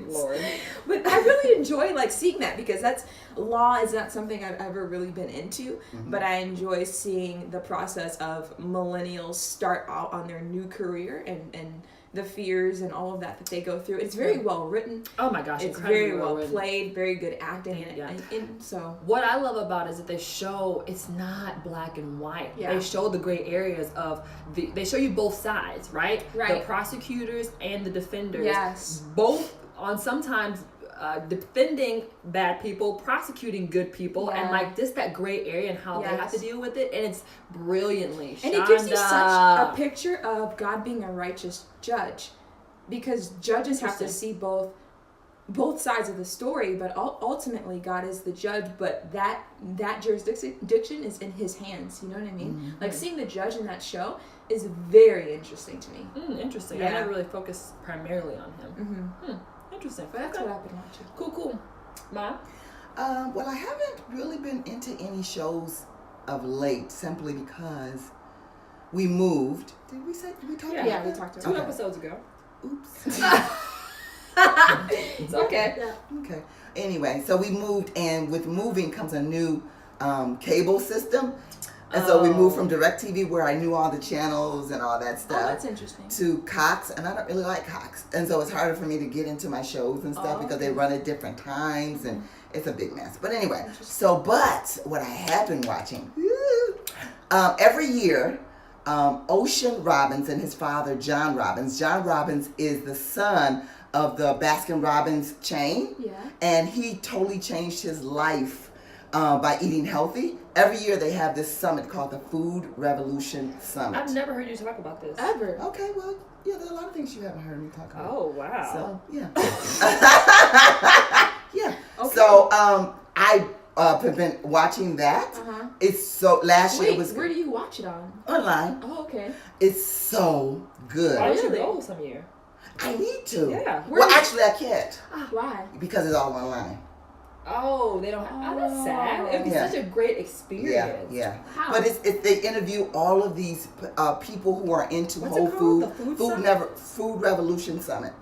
Lord. But I really enjoy like seeing that, because that's law is not something I've ever really been into, but I enjoy seeing the process of millennials start out on their new career and the fears and all of that they go through. It's very well written. Oh my gosh, It's incredibly very well written. played, very good acting, Yeah. and so What I love about it is that they show it's not black and white. Yeah. They show the gray areas of they show you both sides, right? Right. The prosecutors and the defenders. Yes. Both on sometimes defending bad people, prosecuting good people, and Yeah. like just that gray area and how they have to Yes. deal with it, and it's brilliantly and shined it gives you such a up. picture of God being a righteous judge, because judges have to see both sides of the story, but ultimately God is the judge, but that jurisdiction is in his hands. You know what I mean? Like seeing the judge in that show is very interesting to me. Interesting. Yeah. I never really focused primarily on him. Interesting. But that's what I've been watching. Cool. Ma? Well, I haven't really been into any shows of late, simply because we moved. Did we talk about Yeah, we that? talked about 2 it. episodes ago. Oops. It's okay. Yeah. Okay. Anyway, so we moved, and with moving comes a new cable system. And so we moved from DirecTV, where I knew all the channels and all that Oh, stuff, that's interesting. to Cox, and I don't really like Cox. And so it's harder for me to get into my shows and stuff because they run at different times, and it's a big mess. But anyway, but what I have been watching, every year, Ocean Robbins and his father, John Robbins is the son of the Baskin Robbins chain. Yeah. And he totally changed his life by eating healthy. Every year they have this summit called the Food Revolution Summit. I've never heard you talk about this. Ever. Okay, well, yeah, there are a lot of things you haven't heard me talk about. Oh, wow. So, yeah. Yeah. Okay. So, I have been watching that. Uh-huh. It's so, last year Wait, it was where do you watch it on? online. Oh, okay. It's so good. Why don't you Really? go some year? I need to. Yeah. Well, actually, I can't Why? because it's all online. Oh, they don't have. Oh, that's sad. It would be Yeah. such a great experience. Yeah. How? But it's they interview all of these people who are into What's whole it called? food, The Food Summit? Food Revolution Summit,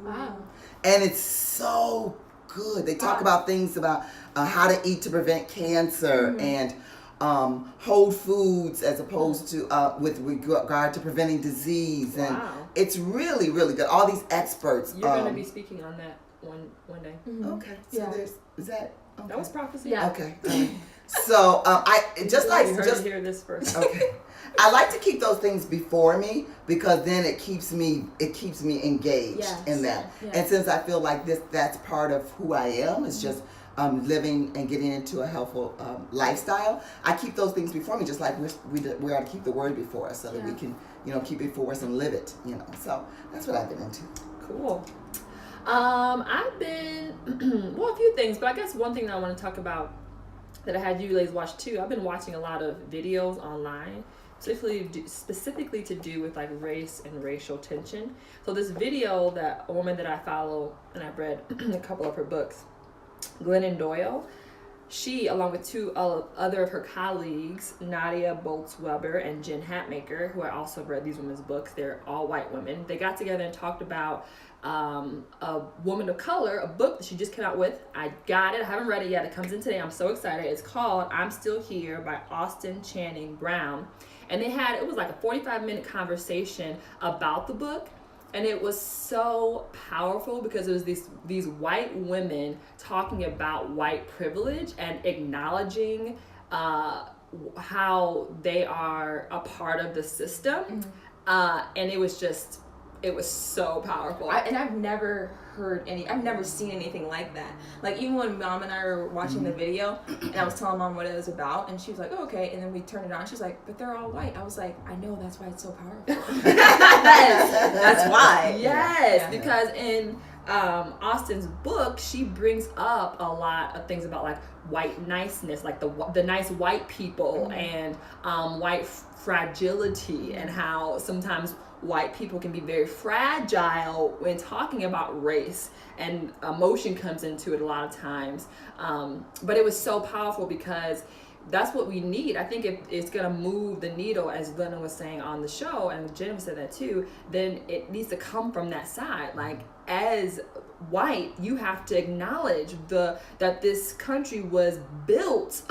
Wow. and it's so good. They talk about things about how to eat to prevent cancer and whole foods as opposed to with regard to preventing disease, and Wow. it's really really good. All these experts. You're going to be speaking on that one day. Okay. So Yeah. is that okay? That was prophecy. Yeah. Okay. So I just You like heard just to hear this first. okay. I like to keep those things before me because then it keeps me engaged Yes. in that. Yes. And since I feel like that's part of who I am, it's just living and getting into a healthful lifestyle. I keep those things before me, just like we are to keep the word before us so that we can keep it before us and live it. So that's what I've been into. Cool. I've been well, a few things, but I guess one thing that I want to talk about that I had you ladies watch too. I've been watching a lot of videos online, specifically to do with like race and racial tension. So this video that a woman that I follow, and I've read a couple of her books, Glennon Doyle, she, along with two other of her colleagues, Nadia Boltz-Weber and Jen Hatmaker, who I also read these women's books, they're all white women, they got together and talked about a woman of color, a book that she just came out with. I got it. I haven't read it yet. It comes in today. I'm so excited. It's called I'm Still Here by Austin Channing Brown. And it was like a 45-minute conversation about the book. And it was so powerful because it was these white women talking about white privilege and acknowledging how they are a part of the system. And it was so powerful. I've never I've never seen anything like that. Like even when Mom and I were watching the video and I was telling Mom what it was about and she was like, oh, okay. And then we turned it on. She's like, but they're all white. I was like, I know, that's why it's so powerful. That's why. Yes, Yeah. because in Austin's book, she brings up a lot of things about like white niceness, like the nice white people and white fragility, and how sometimes white people can be very fragile when talking about race, and emotion comes into it a lot of times. But it was so powerful because that's what we need. I think if it's gonna move the needle, as Glenna was saying on the show, and Jennifer said that too, then it needs to come from that side. Like, as white, you have to acknowledge that this country was built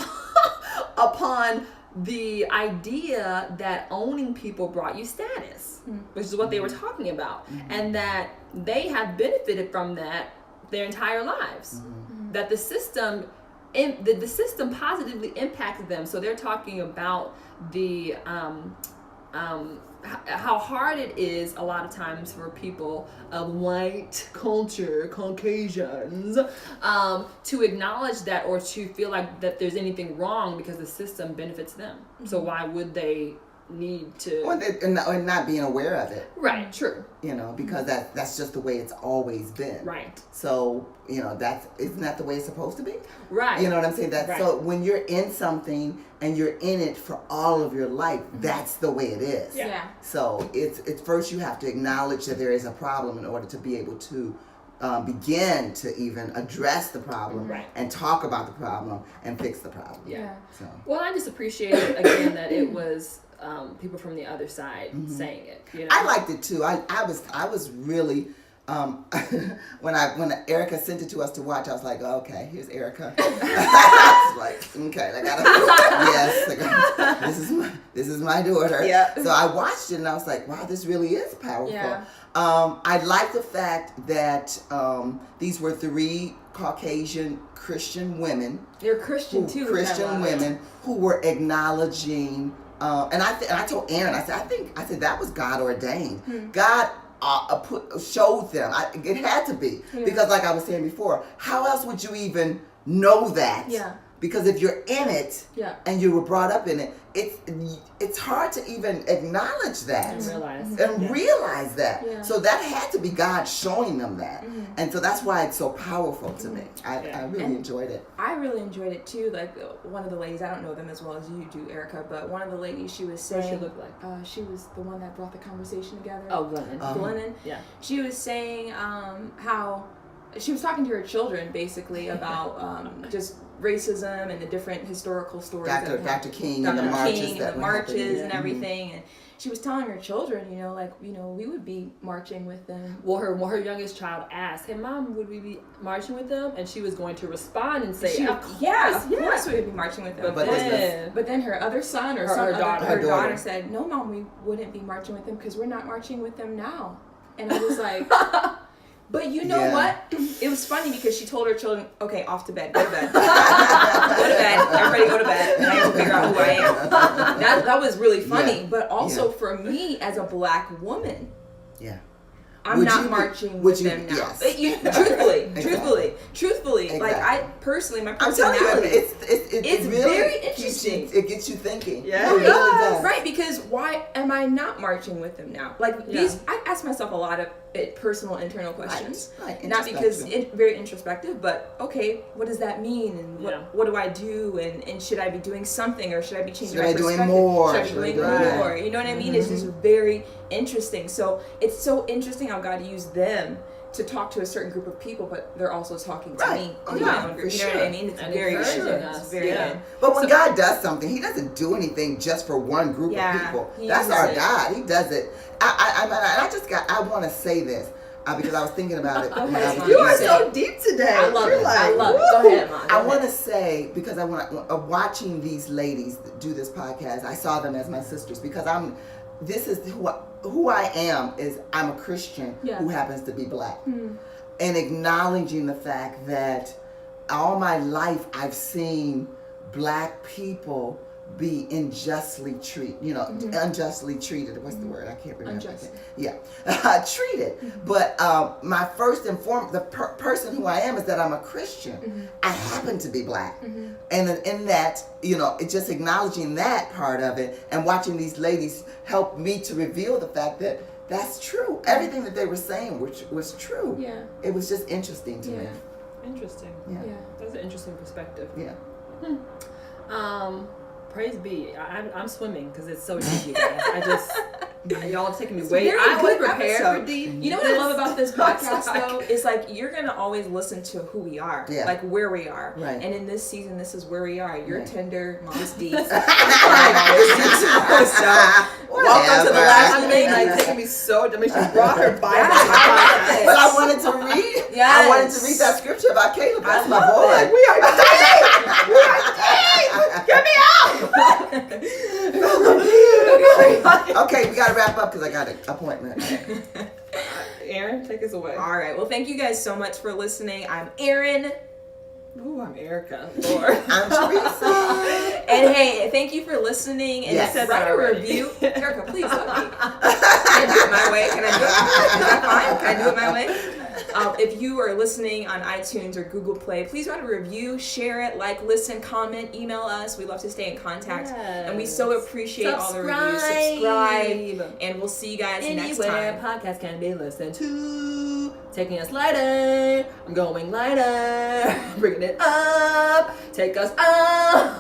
upon the idea that owning people brought you status, which is what they were talking about, and that they have benefited from that their entire lives. That the system positively impacted them. So they're talking about the how hard it is a lot of times for people of white culture, Caucasians, to acknowledge that or to feel like that there's anything wrong because the system benefits them. So why would they need to? Or not being aware of it. Right, true. You know, because that's just the way it's always been. Right. So, you know, isn't that the way it's supposed to be? Right. You know what I'm saying? Right. So when you're in something and you're in it for all of your life, that's the way it is. Yeah. So it's first you have to acknowledge that there is a problem in order to be able to begin to even address the problem and talk about the problem and fix the problem. Yeah. So. Well, I just appreciated again that it was people from the other side saying it. You know? I liked it too. I was really when Erica sent it to us to watch, I was like, oh, okay, here's Erica. I was like, okay, this is my daughter. Yeah. So I watched it and I was like, wow, this really is powerful. Yeah. I like the fact that these were 3 Caucasian Christian women. They're Christian too. Christian women who were acknowledging. And I told Aaron, I said that was God ordained. God showed them. It had to be because, like I was saying before, how else would you even know that? Yeah. Because if you're in it and you were brought up in it, it's hard to even acknowledge that and realize that. Yeah. So that had to be God showing them that, and so that's why it's so powerful to me. I really enjoyed it. I really enjoyed it too. Like one of the ladies, I don't know them as well as you do, Erica, but one of the ladies, she was saying, what she looked like? She was the one that brought the conversation together. Oh, Glennon. Glennon. Yeah. She was saying how she was talking to her children basically about just racism and the different historical stories. Dr. King Dr. and the marches King that and the were happening. marches and everything, and she was telling her children, we would be marching with them. Well, her youngest child asked, "Hey, Mom, would we be marching with them?" And she was going to respond and say, Of course we would be marching with them. But then her other son or her daughter said, "No, Mom, we wouldn't be marching with them because we're not marching with them now." And I was like, but you know what? It was funny because she told her children, okay, off to bed, go to bed. Go to bed, everybody go to bed. I have to figure out who I am. That was really funny. Yeah. But also for me as a black woman, I'm Would not you- marching would with you- them now. yes. Truthfully. Exactly. Like I personally, my I'm telling personality. you, it's really very interesting. It gets you thinking. Yeah. It really does. Right, because why am I not marching with them now? Like I ask myself a lot of personal internal questions. Right. Not because very introspective, but okay, what does that mean? And what do I do? And should I be doing something or should I be changing my perspective? Should I be doing more? Should I be doing more? You know what I mean? It's just very interesting. So it's so interesting how God used them to talk to a certain group of people, but they're also talking to me. Oh, in my own group. You know what I mean? It's And very encouraging good. us. It's very good. But when God does something, He doesn't do anything just for one group of people. He That's uses our it. God. He does it. I want to say this because I was thinking about it. when I was You are listening. so deep today. I love You're it. I like, love it. woo. Go ahead, Mom. I want to say, because watching these ladies do this podcast, I saw them as my sisters because this is who I am. Is I'm a Christian who happens to be black, and acknowledging the fact that all my life I've seen black people be unjustly treated. Unjustly treated. What's the word? I can't remember. Unjust. Treated. But my first the person who I am is that I'm a Christian. I happen to be black, and in that, it's just acknowledging that part of it and watching these ladies help me to reveal the fact that that's true. Everything that they were saying was true. Yeah. It was just interesting to me. Interesting. Yeah. That's an interesting perspective. Yeah. Praise be. I'm swimming because it's so deep, you guys. Y'all are taking me It's way. very I was good prepared episode. for deep. You know what I love about this podcast Sorry. though is like you're gonna always listen to who we are, Yeah. like where we are, Right. and in this season, this is where we are. You're Right. tender, mom's deep. Welcome to the last Whatever. thing. Like taking me so. I mean, she brought her Bible. Yeah, to the I love podcast. it. But I wanted to read. Yes. I wanted to read that scripture about Caleb. That's I my love boy. it. We are deep. We are deep. Get me out. Okay, we gotta wrap up because I got an appointment. Aaron, take us away. All right. Well, thank you guys so much for listening. I'm Erin. Ooh, I'm Erica. Lord. I'm Teresa. And hey, thank you for listening. And Yes. write a Already. review. Erica, please let me. Can I do it my way? Can I do it? Is that fine? Can I do it my way? If you are listening on iTunes or Google Play, please write a review, share it, like, listen, comment, email us. We love to stay in contact. And we so appreciate all the reviews. Subscribe. And we'll see you guys next Anywhere time. podcast can be listened to. Taking us lighter. I'm going lighter. Bringing it up. Take us up. I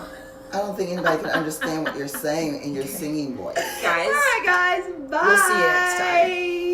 don't think anybody can understand what you're saying in your singing voice. Guys. All right, guys. Bye. We'll see you next time.